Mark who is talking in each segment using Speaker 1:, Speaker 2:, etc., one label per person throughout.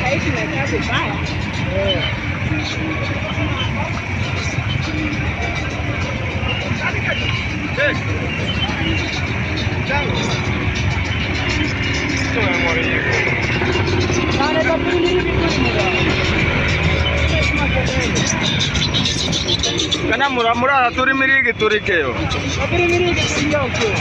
Speaker 1: Saizi tumekaa vibaya.
Speaker 2: Kana mura turi mirigi turi keo.
Speaker 1: Turi mirigi sio keo.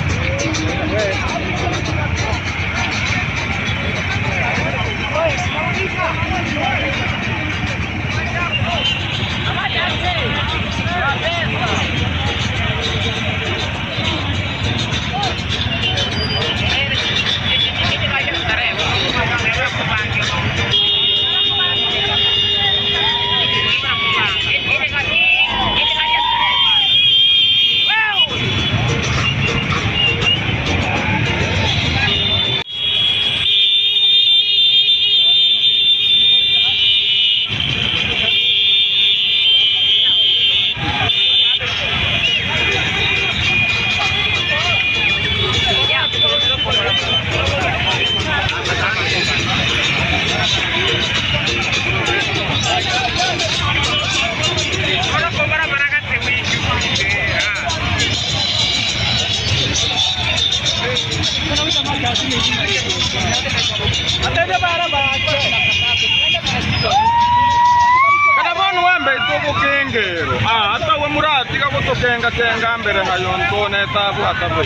Speaker 2: Hata we murati kagutukenga tenga mbere hayo ntone tabu atabe.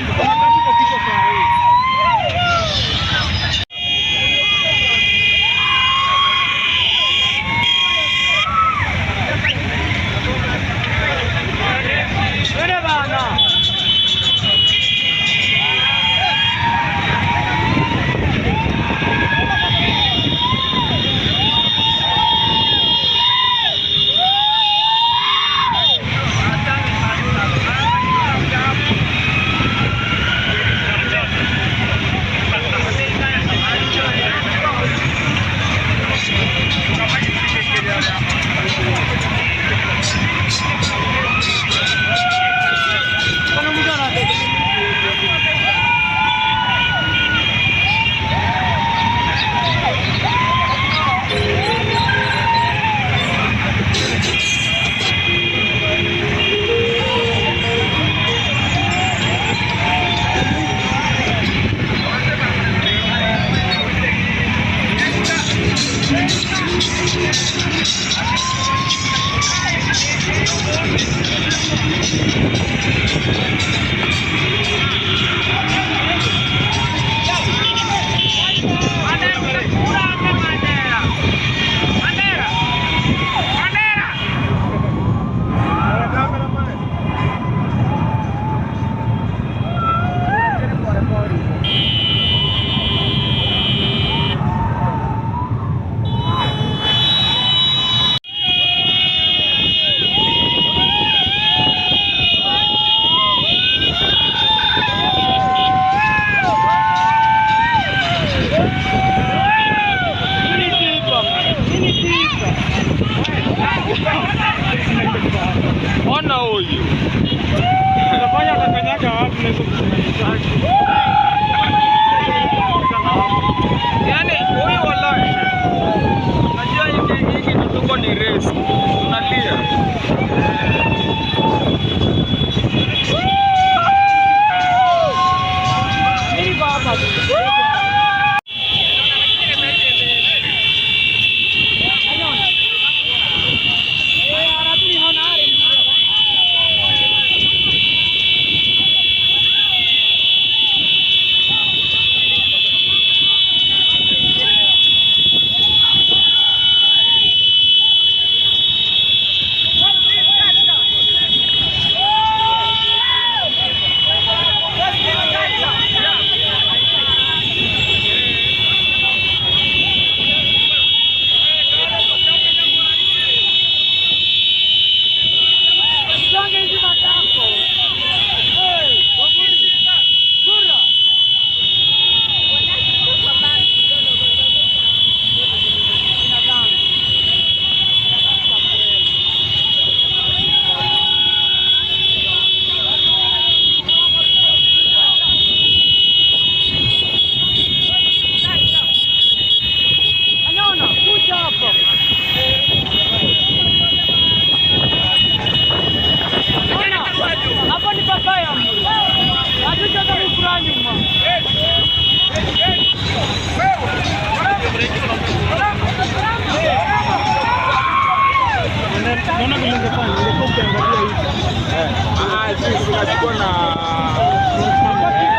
Speaker 2: inachukua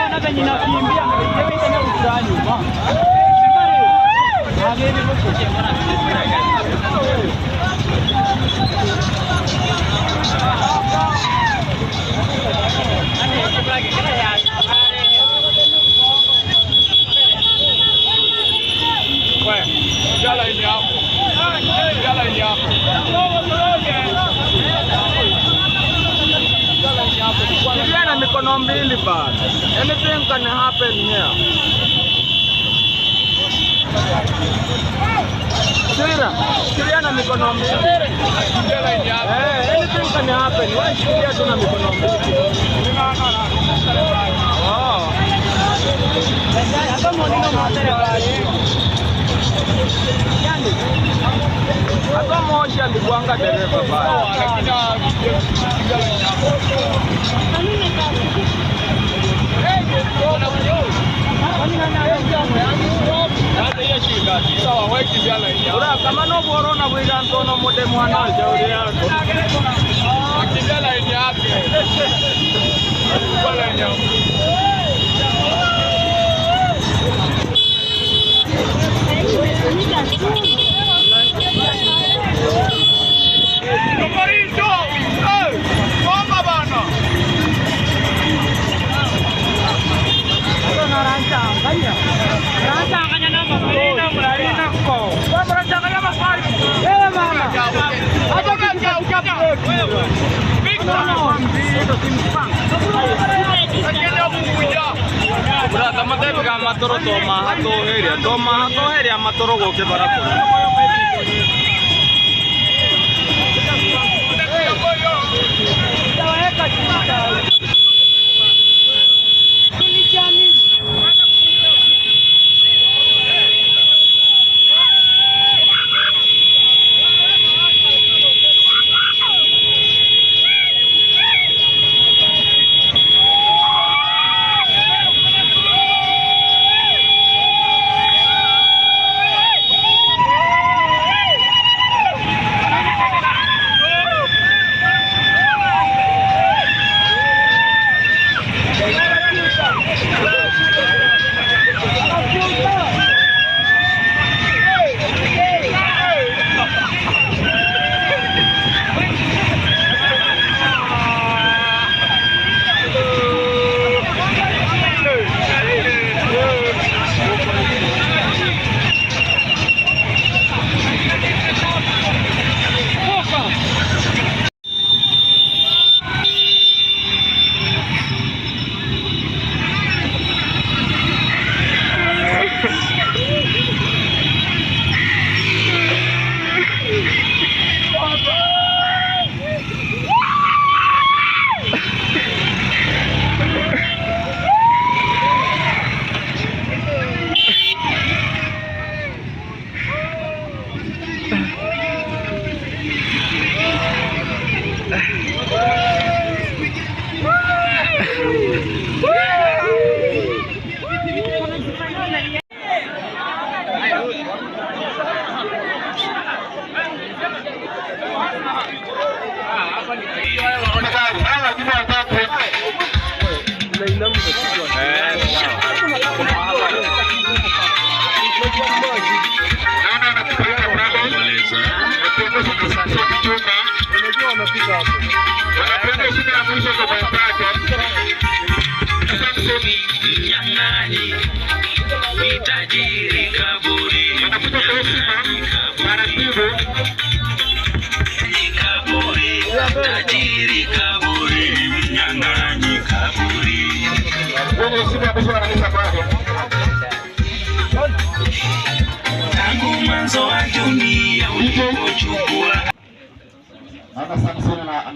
Speaker 2: na venye nakimbia hivi tena usani ba. Hagevi huko kwa mikono mbili bana. Anything can happen here. Shikilia na mikono mbili. Anything can happen. Wewe shikilia tu na mikono mbili. Oh. Hata mwanino mwatere bali. Yani. Hata mmoja alikuanga dereva bali. Ura kama no borona bwiga ntono mode mwana jauri yako. Akijala ini yake. Wala nyao. Matoro toma heria matoro goke barako.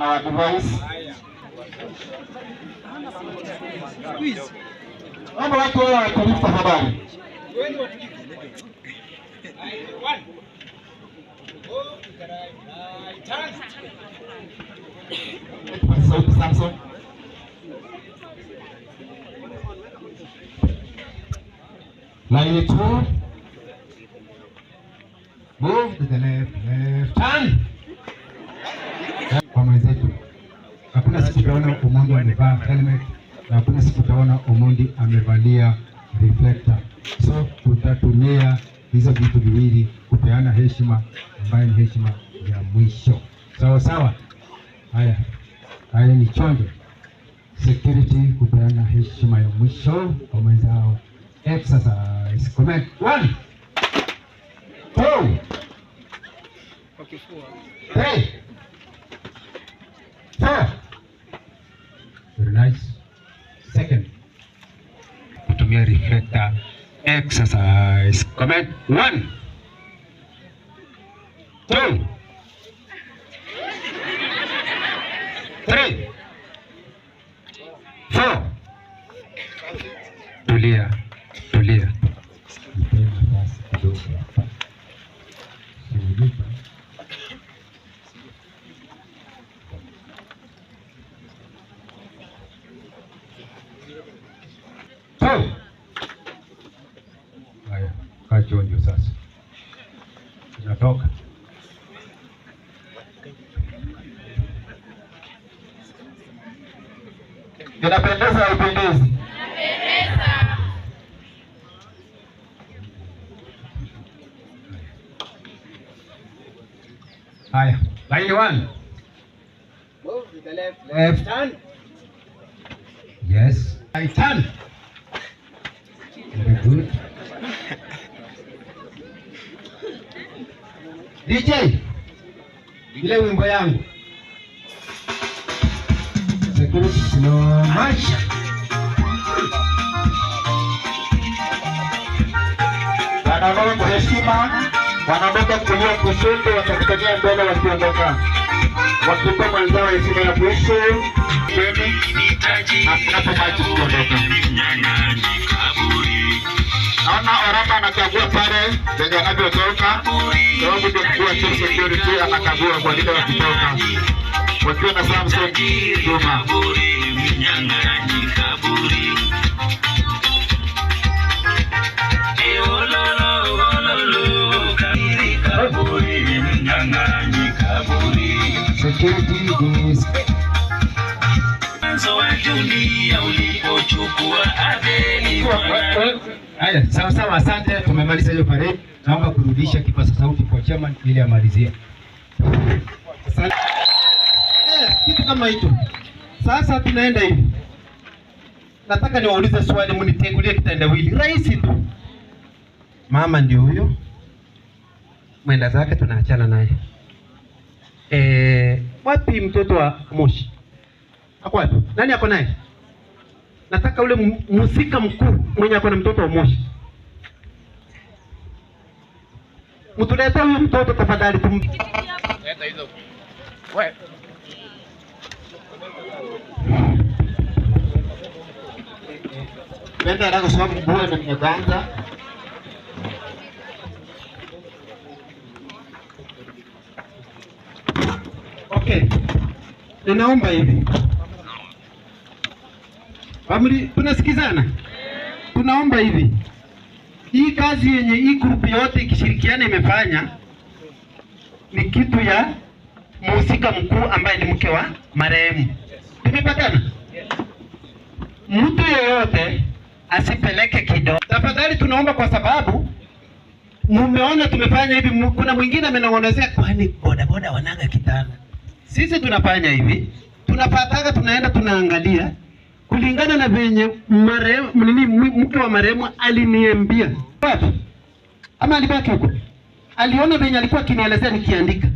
Speaker 3: na device. Mambo watu wao kulipa habari. Samson. Line 2. Move to the left, turn. Kwa mwenzetu.
Speaker 4: Hakuna siku utaona Omondi amevaa helmet na hakuna siku utaona Omondi amevalia reflector. So tutatumia hizo vitu viwili kupeana heshima ambayo ni heshima ya mwisho. Sawa sawa. Haya ni chonjo. Security kupeana heshima ya mwisho kwa mwenzao. Exercise. Comment 1 2 3 4. Very nice. Second. Kutumia reflector. Exercise. Comment 1 2 3 4. Tulia. Haya, kaa chonjo sasa. Tunatoka. Inapendeza au ipendezi? Haya, line 1.
Speaker 1: Move to the left.
Speaker 4: Left.
Speaker 1: Turn.
Speaker 4: Yes. Right turn. Very good. DJ, ile wimbo yangu. Security slow march. Wanabeba kwa heshima, wanabeba kulia kushoto, watakutania mbele wakiondoka. Wakipa mwenzao heshima ya mwisho, mbele, hapo maji kuondoka. Naona Oramba anakagua pale, venye anavyotoka. Sababu ndio mkuu wa Chief Security anakagua kwa nini wakitoka. Wakiwa na Samson Juma. Security is haya, sawa, asante. Tumemaliza hiyo parade. Naomba kurudisha kipaza sauti kwa chairman ili amalizie. Asante. Kitu kama hicho. Sasa tunaenda hivi. Nataka niwaulize swali, mnitegulie kitendawili. Rahisi tu. Mama ndio huyo. Mwenda zake tunaachana naye. Wapi mtoto wa Moshi? Ako wapi? Nani ako naye? Nataka ule mhusika mkuu mwenye ako na mtoto wa Moshi. Mtulete huyo mtoto tafadhali leta hizo. Wewe. Nenda ndako sababu bwana na mnyaganza. Okay. Ninaomba hivi. Family, tunasikizana? Tunaomba hivi. Hii kazi yenye hii group yote ikishirikiana imefanya ni kitu ya mhusika mkuu ambaye ni mke wa marehemu. Tumepatana? Mtu yeyote asipeleke kidogo. Tafadhali tunaomba, kwa sababu mumeona tumefanya hivi. Kuna mwingine amenong'onezea kwani bodaboda wanaga kitanda. Sisi tunafanya hivi, tunapataga, tunaenda tunaangalia kulingana na venye mke wa marehemu aliniambia. Wapi? Ama alibaki huko? Aliona venye alikuwa akinielezea nikiandika.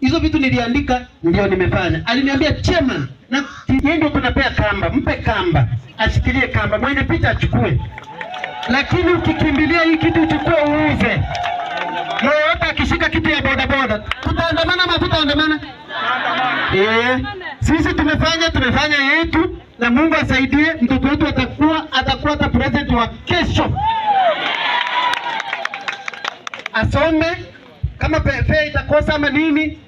Speaker 4: Hizo vitu niliandika ndio nimefanya. Aliniambia chairman, na yeye ndio tunapea kamba, mpe kamba, ashikilie kamba, mwenye picha achukue. Lakini ukikimbilia hii kitu uchukue uuze. Yoyote akishika kitu ya bodaboda, tutaandamana ama tutaandamana? Sisi tumefanya yetu, na Mungu asaidie, mtoto wetu atakuwa hata president wa kesho. Asome, kama fare itakosa ama nini,